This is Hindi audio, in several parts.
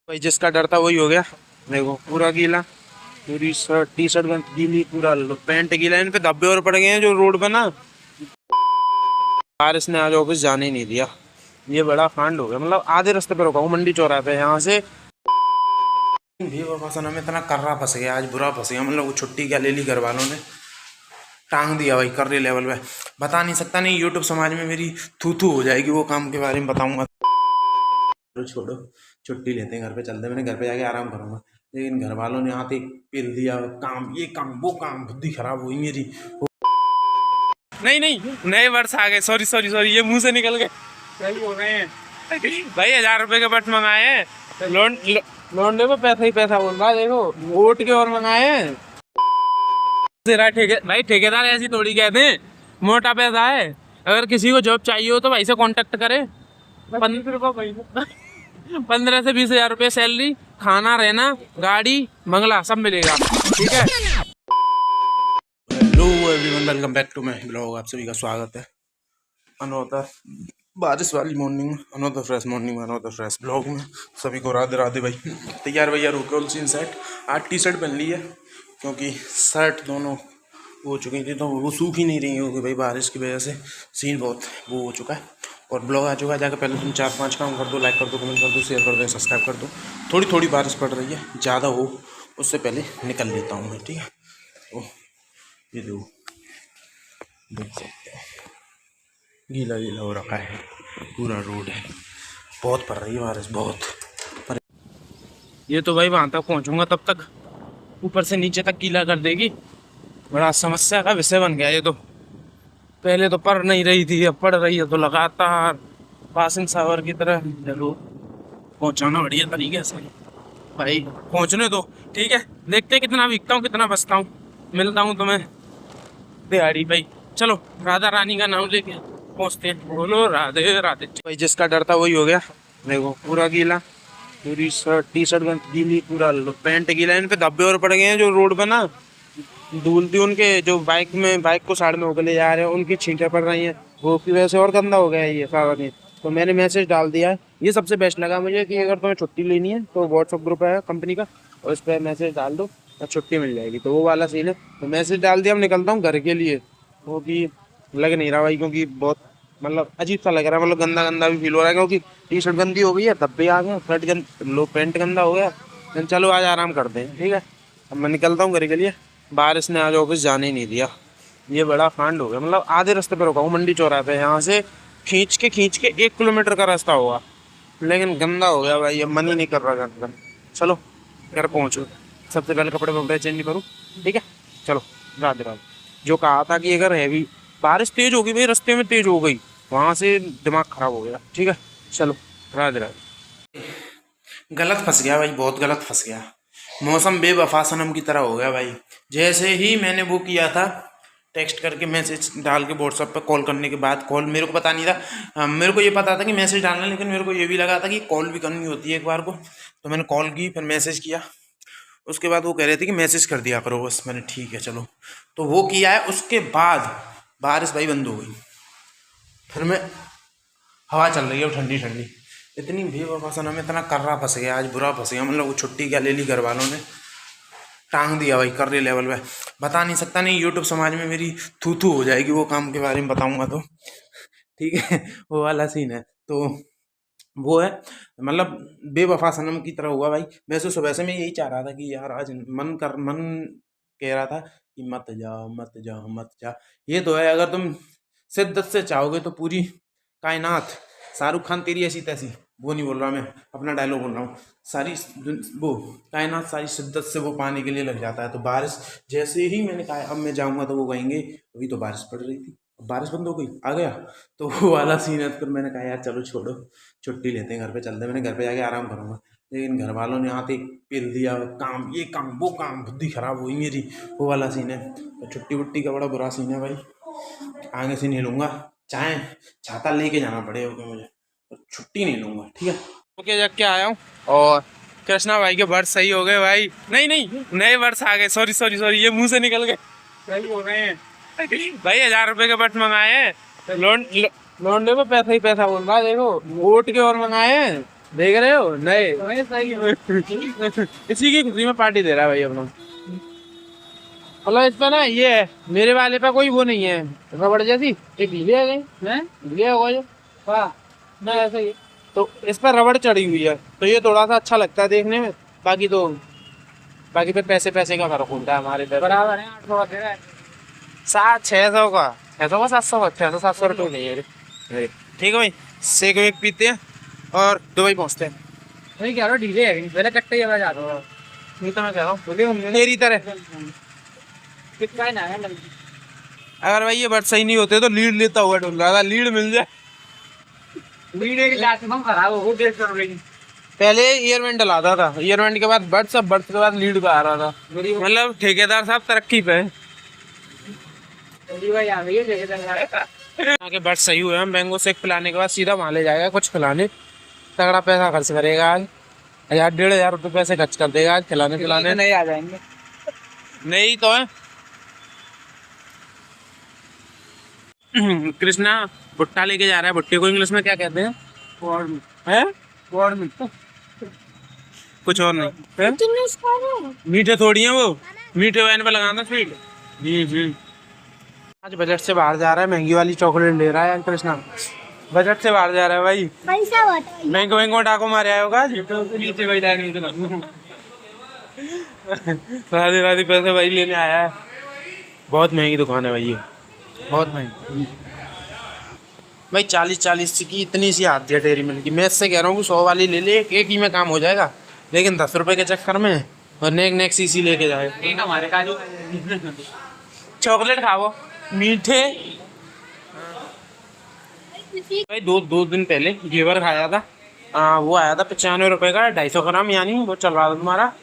भाई जिसका डर था वही हो गया। देखो पूरा गीला, पूरी शर्ट टी शर्ट गीली, पूरा पैंट गीला। इन पे धब्बे और पड़ गए हैं जो रोड पे ना। बारिश ने आज ऑफिस जाने ही नहीं दिया। ये बड़ा कांड हो गया। मतलब आधे रास्ते पे रुका हूँ मंडी चौराहे पे यहाँ से भी। बसन में इतना कर्रा फंस गया आज, बुरा फंस गया। मतलब वो छुट्टी क्या ले ली घर वालों ने, टांग दिया भाई कर्रे लेवल पे। बता नहीं सकता, नहीं यूट्यूब समाज में मेरी थू थू हो जाएगी वो काम के बारे में बताऊंगा। छोड़ो, छुट्टी लेते हैं, घर पे चलते हैं। मैंने घर पे जाके आराम करूंगा, लेकिन घर वालों ने आते पेल दिया काम, ये काम वो काम, बुद्धि खराब हुई मेरी। नहीं नहीं, नए वर्ष आ गए। सॉरी सॉरी सॉरी, ये मुंह से निकल गए। सही हो गए हैं भाई। 1000 रुपए के बर्ड्स मंगाए हैं। लोन देखो, पैसा ही पैसा बोल रहा है। देखो वोट के और मंगाए हैं। भाई ठेकेदार ऐसी थोड़ी कहते हैं, मोटा पैसा है। अगर किसी को जॉब चाहिए हो तो भाई से कांटेक्ट करे। 15 से 20 हजार रुपये सैलरी, खाना रहना, गाड़ी बंगला सब मिलेगा। ठीक है। Hello everyone, welcome back to my blog. आप सभी का स्वागत है अनोदर बारिश वाली मॉर्निंग में, अनोदर फ्रेश मॉर्निंग में, अनोदर फ्रेश ब्लॉग में। सभी को राधे राधे भाई। तैयार भैया रुके उल सीन सेट। आज टी शर्ट पहन ली है क्योंकि शर्ट दोनों हो चुकी थी तो वो सूख ही नहीं रही क्योंकि भाई बारिश की वजह से सीन बहुत वो हो चुका है। और ब्लॉग आ चुका है। जाकर पहले तुम 4-5 काम कर दो, लाइक कर दो, कमेंट कर दो, शेयर कर दो, सब्सक्राइब कर दो। थोड़ी थोड़ी बारिश पड़ रही है, ज़्यादा हो उससे पहले निकल लेता हूँ मैं। ठीक है। ओह ये दो देख सकते हो, गीला गीला हो रखा है पूरा रोड है। बहुत पड़ रही है बारिश, बहुत पर। ये तो भाई वहाँ तक पहुँचूंगा तब तक ऊपर से नीचे तक गीला कर देगी। बड़ा समस्या का विषय बन गया ये तो। पहले तो पढ़ नहीं रही थी, अब पढ़ रही है तो लगातार पासिंग शावर की तरह पहुँचाना बढ़िया तरीके से भाई। पहुँचने दो, ठीक है। देखते कितना भीगता हूँ कितना बचता हूँ। मिलता हूँ तुम्हें दिहाड़ी भाई। चलो राधा रानी का नाम लेके पहुँचते हैं। बोलो राधे राधे भाई। जिसका डर था वही हो गया। देखो पूरा गीला, पूरी शर्ट टी शर्ट गीली, पूरा पैंट गीला। इन पे धब्बे और पड़ गए हैं जो रोड पे ना धूल थी उनके, जो बाइक को साइड में होकर ले जा रहे हैं उनकी छींटे पड़ रही हैं, वो की वजह से और गंदा हो गया है ये सारा दिन। तो मैंने मैसेज डाल दिया है। ये सबसे बेस्ट लगा मुझे कि अगर तुम्हें छुट्टी लेनी है तो व्हाट्सअप ग्रुप है कंपनी का, और उस पर मैसेज डाल दो और छुट्टी मिल जाएगी। तो वो वाला सीन है। तो मैसेज डाल दिया, अब निकलता हूँ घर के लिए। वो कि लग नहीं रहा भाई, क्योंकि बहुत मतलब अजीब सा लग रहा है। मतलब गंदा गंदा भी फील हो रहा है क्योंकि टी शर्ट गंदी हो गई है, धब्बे आ गए, पैंट गंदा हो गया। चलो आज आराम करते हैं, ठीक है। अब मैं निकलता हूँ घर के लिए। बारिश ने आज ऑफिस जाने ही नहीं दिया। ये बड़ा कांड हो गया। मतलब आधे रास्ते पे रुका हूँ मंडी चौराहे पे। यहाँ से खींच के 1 किलोमीटर का रास्ता होगा, लेकिन गंदा हो गया भाई। अब मन ही नहीं कर रहा घर का। चलो घर पहुँचो, सबसे पहले कपड़े वपड़े चेंज करूँ, ठीक है। चलो राधे राधे। जो कहा था कि अगर हैवी बारिश तेज होगी भाई, रास्ते में तेज हो गई, वहाँ से दिमाग खराब हो गया। ठीक है चलो राधे राधे। गलत फंस गया भाई, बहुत गलत फंस गया। मौसम बेवफा सनम की तरह हो गया भाई। जैसे ही मैंने वो किया था, टेक्स्ट करके मैसेज डाल के व्हाट्सअप पे कॉल करने के बाद, कॉल मेरे को पता नहीं था। मेरे को ये पता था कि मैसेज डालना, लेकिन मेरे को ये भी लगा था कि कॉल भी करनी होती है एक बार को। तो मैंने कॉल की, फिर मैसेज किया। उसके बाद वो कह रहे थे कि मैसेज कर दिया करो बस। मैंने ठीक है चलो, तो वो किया है। उसके बाद बारिश भाई बंद हो गई। फिर मैं हवा चल रही है ठंडी ठंडी। इतनी बेवफा सनम, इतना कर्रा फंस गया आज, बुरा फंस गया। मतलब वो छुट्टी क्या ले ली घर वालों ने, टांग दिया भाई कर्रे लेवल पे। बता नहीं सकता, नहीं यूट्यूब समाज में मेरी थू थू हो जाएगी वो काम के बारे में बताऊंगा तो, ठीक है। वो वाला सीन है। तो वो है, मतलब बेवफा सनम की तरह हुआ भाई। वैसे सुबह से मैं यही चाह रहा था कि यार आज मन कह रहा था कि मत जाओ मत जाओ मत जाओ। ये तो है, अगर तुम शिद्दत से चाहोगे तो पूरी कायनात, शाहरुख खान तेरी ऐसी तैसी, वो नहीं बोल रहा मैं, अपना डायलॉग बोल रहा हूँ। सारी वो कायनात सारी शिद्दत से वो पाने के लिए लग जाता है। तो बारिश जैसे ही मैंने कहा अब मैं जाऊँगा तो वो कहेंगे अभी तो बारिश पड़ रही थी, बारिश बंद हो गई आ गया। तो वो वाला सीन है। फिर मैंने कहा यार चलो छोड़ो, छुट्टी लेते हैं, घर पे चलते हैं। मैंने घर पे जाके आराम करूँगा, लेकिन घर वालों ने आते पेल दिया काम, ये काम वो काम, बुद्धि खराब हुई मेरी। वो वाला सीन है। तो छुट्टी वुट्टी का बड़ा बुरा सीन है भाई। आगे से नहीं लूँगा, चाहे छाता लेके जाना पड़ेगा मुझे, तो छुट्टी नहीं लूँगा, ठीक है। ओके जग के आया हूँ, और कृष्णा भाई के वर्ष सही हो गए भाई। नहीं नहीं, नए वर्ष आ गए। सॉरी सॉरी सॉरी, ये मुंह से निकल गए। सही हो गए हैं भाई। 1000 रुपए के बर्ड्स मंगाए हैं। लोन देखो, पैसा ही पैसा बोल रहा है। देखो वोट के और मंगाए हैं। देख रहे हो नए इसी की खुशी में पार्टी दे रहा है भाई अपना। मतलब इस पे ना ये है, मेरे वाले पे कोई वो नहीं है रबड़ जैसी, एक ढीली है गई ढीली होगा जो ना ऐसा ही, तो इस पर रबड़ चढ़ी हुई है तो ये थोड़ा सा अच्छा लगता है देखने में। बाकी तो बाकी पे पैसे पैसे का फर्क होता है हमारे इधर। बराबर है 800 का दे रहा है 600 का 600 का 700 का 600-700 रुपये नहीं है। ठीक है भाई सेक वेक पीते हैं और दुबई पहुँचते हैं। नहीं कह रहा ढीले है मेरे कट्टे ही जा रहा हूँ नहीं तो मैं कह रहा हूँ मेरी तरह कितना ना है। अगर भाई ये बट सही नहीं होते तो लीड लेता हुआ ढूंढ रहा था, लीड मिल जाए लीड एक लाख खराब हो 150 रुपए की। पहले ईयरवेंट डलाता था, ईयरवेंट के बाद बर्ड्स, अब बर्ड्स के बाद लीड का आ रहा था। मतलब ठेकेदार साहब तरक्की पे है। आगे बर्ड सही हुए हम मैंगो शेक पिलाने के बाद सीधा वहाँ ले जाएगा कुछ खिलाने, तगड़ा पैसा खर्च करेगा आज 1000-1500 रुपये पैसे खर्च कर देगा आज खिलाने पिलाने। नहीं आ जाएंगे नहीं तो है कृष्णा भुट्टा लेके जा रहा है, भुट्टे को इंग्लिश में क्या कहते हैं? कुछ और नहीं मीठे थोड़ी है वो, मीठे वाइन पे लगाना स्वीट। आज बजट से बाहर जा रहा है, महंगी वाली चॉकलेट ले रहा है कृष्णा, बजट से बाहर जा रहा है भाई। बैंक में डाको मारे आए होगा राधे राधे पैसे भाई लेने आया है। बहुत महंगी दुकान है भाई ये, बहुत महंगी भाई। 40-40 की इतनी सी आती है डेयरी मिल्क की। मैं इससे कह रहा हूँ 100 वाली ले ले, एक ही में काम हो जाएगा, लेकिन 10 रुपए के चक्कर में और नेक सीसी लेके जाए। हमारे काजू चॉकलेट खाओ मीठे भाई। दो दिन पहले घेवर खाया था, वो आया था 95 रुपए का 250 ग्राम, यानी वो चल रहा था तुम्हारा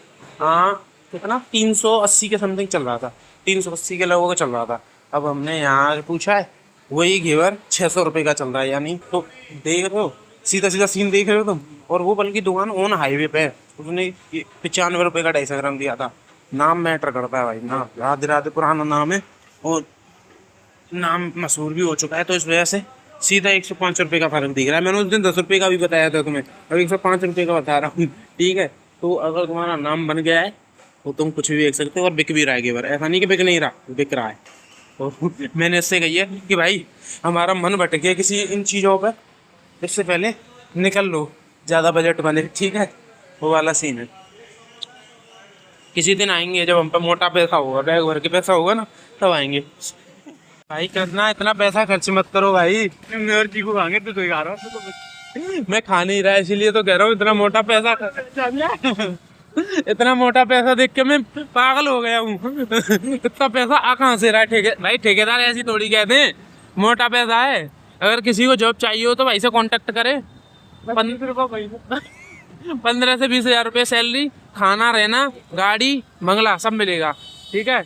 कितना 380 के समथिंग चल रहा था, 380 के लोगों का चल रहा था। अब हमने यहाँ पूछा है वही घेवर 600 रुपये का चल रहा है, यानी तो देख रहे हो सीधा सीन देख रहे हो तुम। और वो बल्कि दुकान ऑन हाईवे पे है, उसने 95 रुपये का 250 ग्राम दिया था। नाम मैटर करता है भाई, नाम राधे राधे पुराना नाम है और नाम मशहूर भी हो चुका है, तो इस वजह से सीधा 105 रुपये का फर्क दिख रहा है। मैंने उस दिन 10 रुपये का भी बताया था तुम्हें, अब 105 रुपये का बता रहा हूँ। ठीक है, तो अगर तुम्हारा नाम बन गया है तो तुम कुछ भी बेच सकते हो, और बिक भी रहा है घेवर, ऐसा नहीं कि बिक नहीं रहा, बिक रहा है। तो मैंने इससे कही है कि भाई हमारा मन भटक गया किसी इन चीज़ों पर, इससे पहले निकल लो, ज़्यादा बजट बने। ठीक है, वो वाला सीन है। किसी दिन आएंगे जब हम पे मोटा पैसा होगा, बैग भर के पैसा होगा ना, तब आएंगे भाई। करना इतना पैसा खर्च मत करो भाई, मैं और चीकू खाएंगे तो खा रहा हूँ। मैं खा नहीं रहा इसीलिए तो कह रहा हूँ, इतना मोटा पैसा इतना मोटा पैसा देख के मैं पागल हो गया हूँ। इतना पैसा आ कहाँ से रहा है? भाई ठेकेदार ऐसी थोड़ी कहते हैं, मोटा पैसा है। अगर किसी को जॉब चाहिए हो तो भाई से कांटेक्ट करे। 15 से 20 हजार रुपये सैलरी, खाना रहना, गाड़ी बंगला सब मिलेगा। ठीक है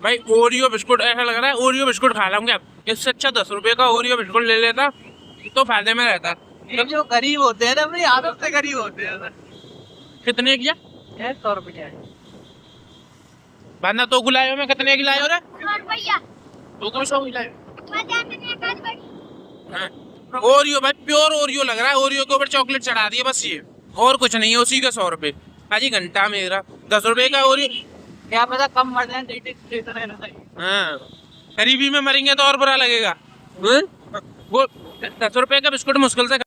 भाई। ओरियो बिस्कुट ऐसा लग रहा है ओरियो बिस्कुट खा लाऊंगा, इससे अच्छा 10 रुपये का ओरियो बिस्कुट ले लेता तो फायदे में रहता। जो गरीब होते हैं ना अपनी आदत से गरीब होते हैं। कितने किया? 100 रुपये बंदा तो गुलायो में कितने की लायो रे? 100 रुपया तो कौन सा लायो? ओरियो भाई प्योर ओरियो लग रहा है, ओरियो के ऊपर चॉकलेट चढ़ा दिए बस, ये और कुछ नहीं है, उसी का 100 रुपये। भाजी घंटा मेरा 10 रुपये का ओरियो, क्या पता कम मर जाए। हाँ गरीबी में मरेंगे तो और बुरा लगेगा। वो 10 रुपये का बिस्कुट मुश्किल से